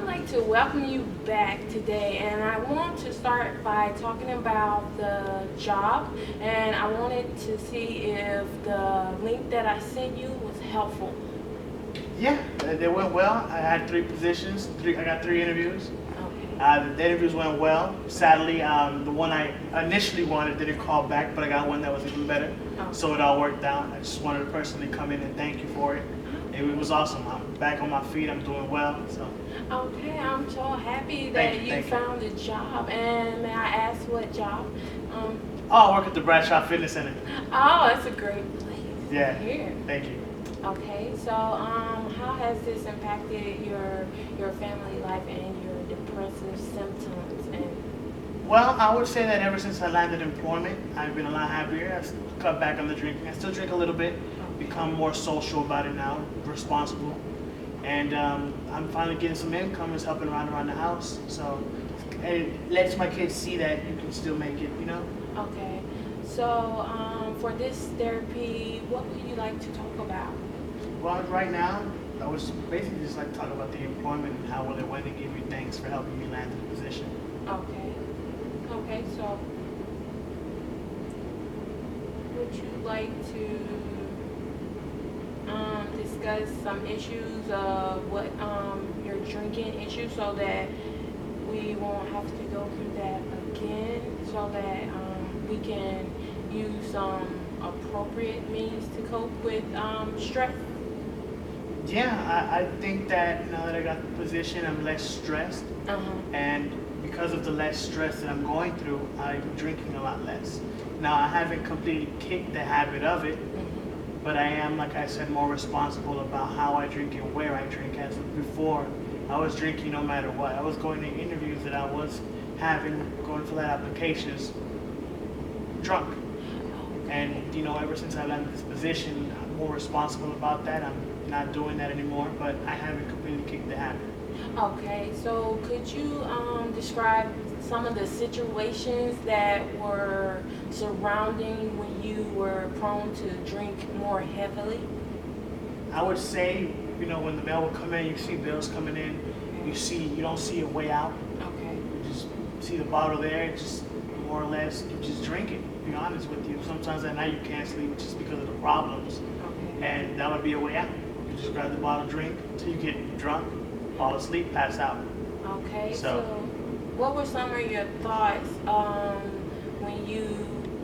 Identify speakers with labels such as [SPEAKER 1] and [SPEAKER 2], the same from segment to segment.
[SPEAKER 1] like to welcome you back today, and I want to start by talking about the job. And I wanted to see if the link that I sent you was helpful.
[SPEAKER 2] Yeah, they went well. I had three positions. I got three interviews.
[SPEAKER 1] Okay.
[SPEAKER 2] The interviews went well. Sadly, the one I initially wanted didn't call back, but I got one that was even better.
[SPEAKER 1] Oh.
[SPEAKER 2] So it all worked out. I just wanted to personally come in and thank you for it. It was awesome. I'm back on my feet. I'm doing well. So
[SPEAKER 1] Okay, I'm so happy that
[SPEAKER 2] Thank you,
[SPEAKER 1] you
[SPEAKER 2] thank you.
[SPEAKER 1] found a job. And may I ask what job? Um,
[SPEAKER 2] oh, I work at the Bradshaw Fitness Center.
[SPEAKER 1] oh, that's a great place.
[SPEAKER 2] Yeah.
[SPEAKER 1] Here.
[SPEAKER 2] Thank you.
[SPEAKER 1] Okay, so how has this impacted your family life and your depressive symptoms? And
[SPEAKER 2] Well, I would say that ever since I landed employment, I've been a lot happier. Cut back on the drinking. I still drink a little bit, become more social about it now, responsible. And I'm finally getting some income, is helping around the house. So it lets my kids see that you can still make it, you know?
[SPEAKER 1] okay, so for this therapy, what would you like to talk about?
[SPEAKER 2] Well, right now, I was basically just like talk about the employment and how well it went and give you thanks for helping me land in the position.
[SPEAKER 1] Okay, okay, so would you like to discuss some issues of what your drinking issues so that we won't have to go through that again, so that we can use some appropriate means to cope with stress?
[SPEAKER 2] Yeah, I think that now that I got the position, I'm less stressed.
[SPEAKER 1] Uh-huh.
[SPEAKER 2] And because of the less stress that I'm going through, I'm drinking a lot less. Now, I haven't completely kicked the habit of it, but I am, like I said, more responsible about how I drink and where I drink. As before, I was drinking no matter what. I was going to interviews that I was having, going for that applications, drunk. And, you know, ever since I landed this position, I'm more responsible about that. I'm not doing that anymore, but I haven't completely kicked the habit.
[SPEAKER 1] Okay, so could you describe some of the situations that were surrounding when you were prone to drink more heavily?
[SPEAKER 2] I would say, you know, when the mail would come in, you see bills coming in, you don't see a way out.
[SPEAKER 1] Okay.
[SPEAKER 2] You just see the bottle there, just more or less, you just drink it, to be honest with you. Sometimes at night you can't sleep just because of the problems,
[SPEAKER 1] Okay.
[SPEAKER 2] and that would be a way out. You just grab the bottle, drink, until you get drunk, fall asleep, pass out.
[SPEAKER 1] Okay.
[SPEAKER 2] So-
[SPEAKER 1] So, what were some of your thoughts when you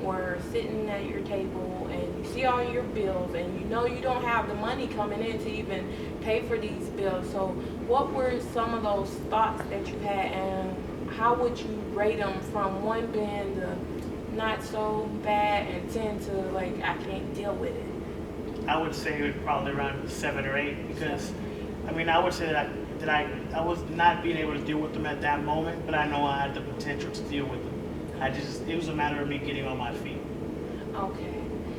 [SPEAKER 1] were sitting at your table and you see all your bills and you know you don't have the money coming in to even pay for these bills? So, what were some of those thoughts that you had, and how would you rate them from 1 being the not so bad and 10 to like I can't deal with it?
[SPEAKER 2] I would say it would probably around 7 or 8 because, I mean, I would say that I was not being able to deal with them at that moment, but I know I had the potential to deal with them. It was a matter of me getting on my feet.
[SPEAKER 1] Okay.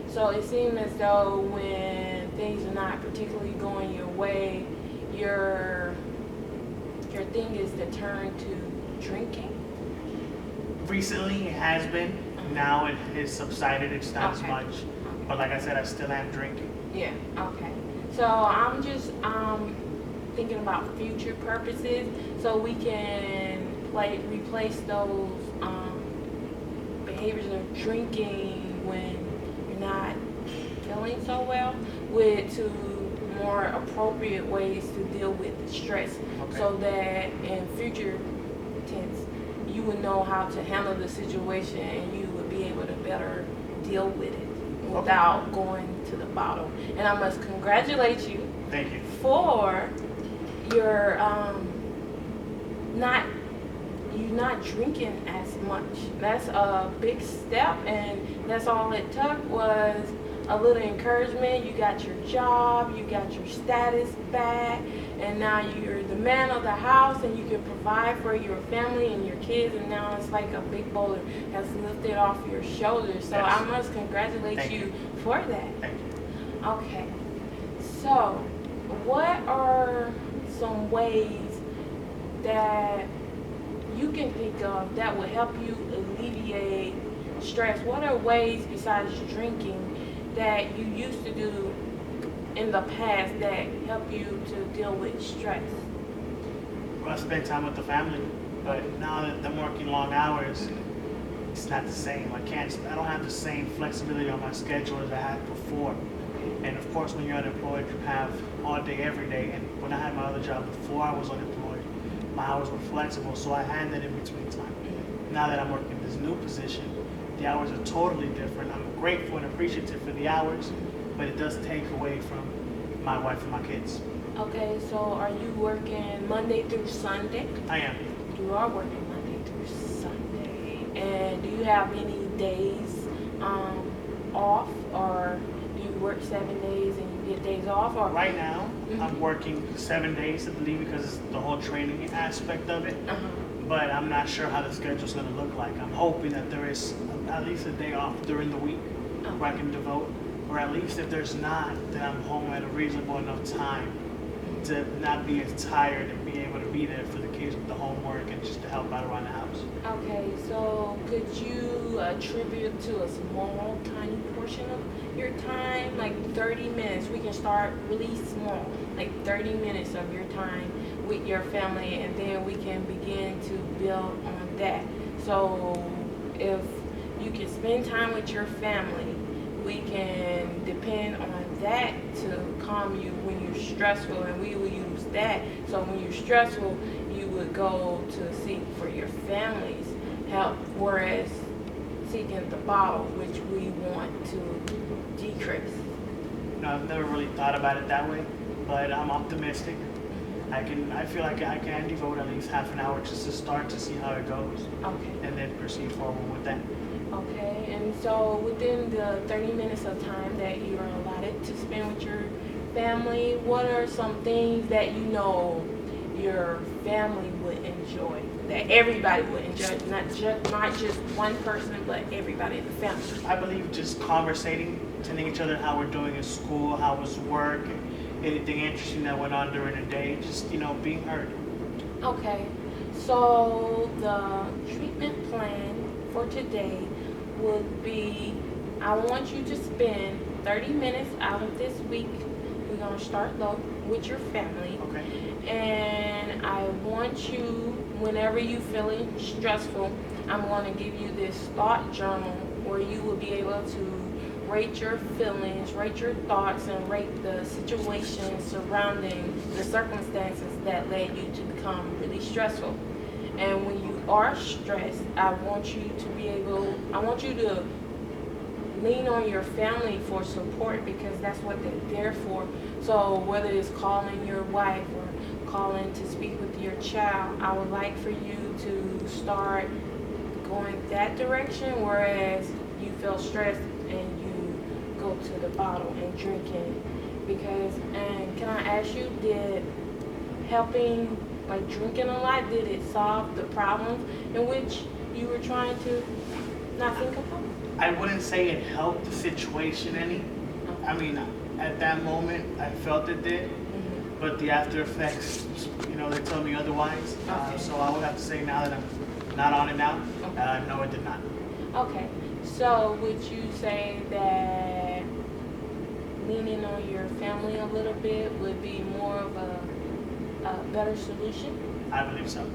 [SPEAKER 1] So it seemed as though when things are not particularly going your way, your thing is to turn to drinking.
[SPEAKER 2] Recently, it has been. Now it has subsided. It's not as
[SPEAKER 1] Okay.
[SPEAKER 2] much. But like I said, I still am drinking.
[SPEAKER 1] Yeah. Okay. So I'm just thinking about future purposes, so we can replace those behaviors of drinking when you're not feeling so well with two more appropriate ways to deal with the stress,
[SPEAKER 2] Okay.
[SPEAKER 1] so that in future tense you would know how to handle the situation and you would be able to better deal with it without going to the bottle. And I must congratulate you
[SPEAKER 2] Thank you.
[SPEAKER 1] for your not drinking as much. That's a big step, and that's all it took was a little encouragement. You got your job, you got your status back, and now you're the man of the house and you can provide for your family and your kids, and now it's like a big boulder has lifted off your shoulders. So
[SPEAKER 2] Yes.
[SPEAKER 1] I must congratulate
[SPEAKER 2] Thank
[SPEAKER 1] you for that.
[SPEAKER 2] Thank you.
[SPEAKER 1] Okay, so what are some ways that you can think of that would help you alleviate stress? What are ways besides drinking that you used to do in the past that help you to deal with stress?
[SPEAKER 2] Well, spend time with the family. But now that I'm working long hours, it's not the same. I don't have the same flexibility on my schedule as I had before. And of course, when you're unemployed, you have all day, every day. And when I had my other job before I was unemployed, my hours were flexible, so I had that in between time. Now that I'm working this new position, the hours are totally different. I'm grateful and appreciative for the hours, but it does take away from my wife and my kids.
[SPEAKER 1] Okay, so are you working Monday through Sunday?
[SPEAKER 2] I am.
[SPEAKER 1] You are working Monday through Sunday. And do you have any days off, or do you work 7 days and you get days off? Or
[SPEAKER 2] Right now, I'm working 7 days, I believe, because it's the whole training aspect of it. But I'm not sure how the schedule's going to look like. I'm hoping that there is at least a day off during the week where I can devote, or at least if there's not, then I'm home at a reasonable enough time to not be as tired and be able to be there for the kids with the homework and just to help out around the house.
[SPEAKER 1] Okay, so could you attribute to a small, tiny portion of your time, like 30 minutes? We can start really small, like 30 minutes of your time with your family, and then we can begin to build on that. So if you can spend time with your family, we can depend on that to calm you when you're stressful, and we will use that. So when you're stressful, you would go to seek for your family's help, whereas seeking the bottle, which we want to decrease.
[SPEAKER 2] I've never really thought about it that way, but I'm optimistic. I feel like I can devote at least half an hour just to start to see how it goes,
[SPEAKER 1] Okay.
[SPEAKER 2] and then proceed forward with that.
[SPEAKER 1] Okay, and so within the 30 minutes of time that you are allotted to spend with your family, what are some things that you know your family would enjoy, that everybody would enjoy, not just one person, but everybody in the family?
[SPEAKER 2] I believe just conversating, telling each other how we're doing in school, how was work, anything interesting that went on during the day, just, being heard.
[SPEAKER 1] Okay, so the treatment plan for today would be, I want you to spend 30 minutes out of this week. We're going to start low with your family.
[SPEAKER 2] Okay.
[SPEAKER 1] And I want you, whenever you feeling stressful, I'm going to give you this thought journal where you will be able to rate your feelings, rate your thoughts, and rate the situations surrounding the circumstances that led you to become really stressful. And when you are stressed, I want you to lean on your family for support, because that's what they're there for. So whether it's calling your wife or calling to speak with your child, I would like for you to start going that direction, whereas you feel stressed and you go to the bottle and drinking. And can I ask you, did helping, like drinking a lot, did it solve the problems in which you were trying to not think about?
[SPEAKER 2] I wouldn't say it helped the situation any. I mean, at that moment, I felt it did, but the after effects, they tell me otherwise.
[SPEAKER 1] Okay.
[SPEAKER 2] So I would have to say now that I'm not on it now, no, it did not.
[SPEAKER 1] Okay, so would you say that leaning on your family a little bit would be more of a better solution?
[SPEAKER 2] I believe so.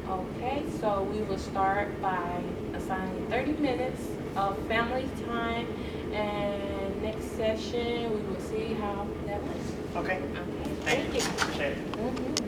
[SPEAKER 1] Okay, so we will start by assigning 30 minutes of family time, and next session we will see how that went.
[SPEAKER 2] Okay.
[SPEAKER 1] Okay,
[SPEAKER 2] Thank you.
[SPEAKER 1] thank you.
[SPEAKER 2] Appreciate it.
[SPEAKER 1] Mhm.